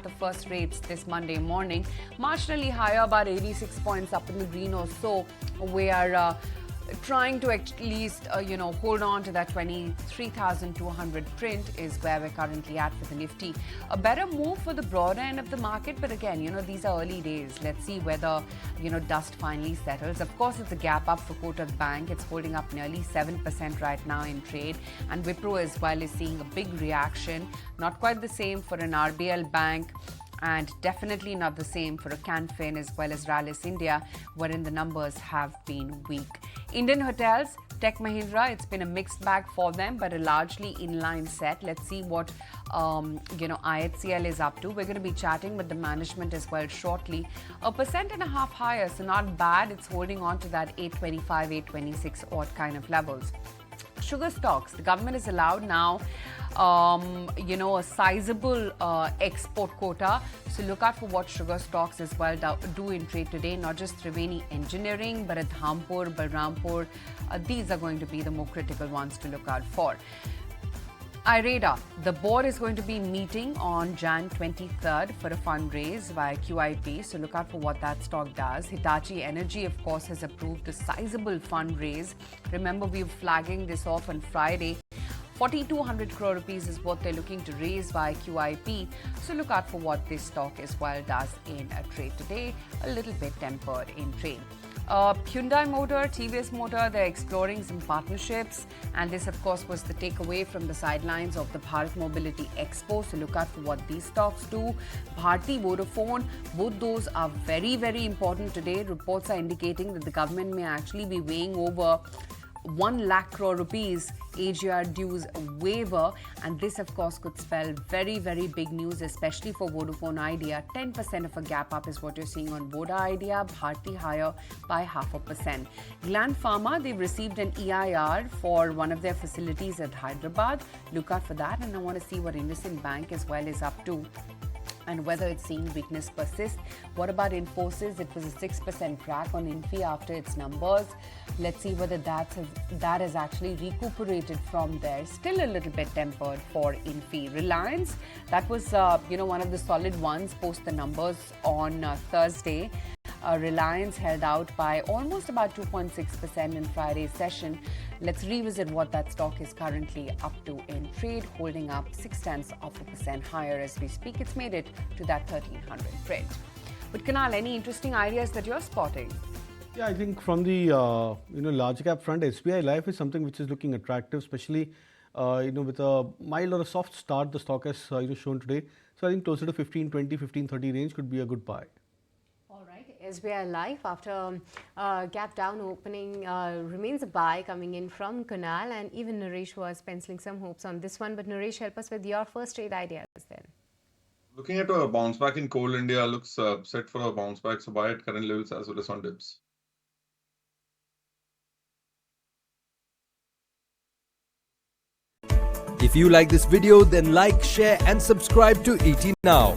at the first rates this Monday morning. Marginally higher, about 86 points up in the green or so. We are trying to at least, hold on to that 23,200 print is where we're currently at for the Nifty. A better move for the broader end of the market, but again, these are early days. Let's see whether, dust finally settles. Of course, it's a gap up for Kotak Bank. It's holding up nearly 7% right now in trade. And Wipro as well is seeing a big reaction. Not quite the same for an RBL bank. And definitely not the same for a Canfin as well as Rallis India, wherein the numbers have been weak. Indian hotels, Tech Mahindra, it's been a mixed bag for them, but a largely inline set. Let's see what IHCL is up to. We're going to be chatting with the management as well shortly. 1.5% higher, so not bad. It's holding on to that 825, 826 odd kind of levels. Sugar stocks, the government is allowed now a sizable export quota. So look out for what sugar stocks as well do in trade today, not just Triveni Engineering, but at Dhampur, Balrampur. These are going to be the more critical ones to look out for. IREDA, the board is going to be meeting on Jan 23rd for a fundraise via QIP. So look out for what that stock does. Hitachi Energy, of course, has approved a sizable fundraise. Remember, we were flagging this off on Friday. 4,200 crore rupees is what they're looking to raise via QIP. So look out for what this stock as well does in a trade today. A little bit tempered in trade. Hyundai Motor, TVS Motor, they're exploring some partnerships. And this, of course, was the takeaway from the sidelines of the Bharat Mobility Expo. So look out for what these stocks do. Bharti, Vodafone, both those are very, very important today. Reports are indicating that the government may actually be weighing over 1 lakh crore rupees AGR dues waiver, and this of course could spell very, very big news, especially for Vodafone Idea. 10% of a gap up is what you're seeing on Voda Idea, Bharti higher by 0.5%. Gland Pharma, they've received an EIR for one of their facilities at Hyderabad. Look out for that, and I want to see what IndusInd Bank as well is up to and whether it's seeing weakness persist. What about Infosys? It was a 6% crack on Infi after its numbers. Let's see whether that has actually recuperated from there. Still a little bit tempered for Infi. Reliance, that was one of the solid ones post the numbers on Thursday. Reliance held out by almost about 2.6% in Friday's session. Let's revisit what that stock is currently up to in trade, holding up 0.6% higher as we speak. It's made it to that 1,300 print. But Kunal, any interesting ideas that you're spotting? Yeah, I think from the large cap front, SBI Life is something which is looking attractive, especially with a mild or a soft start the stock has shown today. So I think closer to 1520, 1530 range could be a good buy. SBI Life, after gap down opening, remains a buy coming in from Kunal, and even Naresh was penciling some hopes on this one. But Naresh, help us with your first trade ideas then. Looking at a bounce back in Coal India, looks set for a bounce back, so buy at current levels as well as on dips. If you like this video, then like, share and subscribe to ET Now.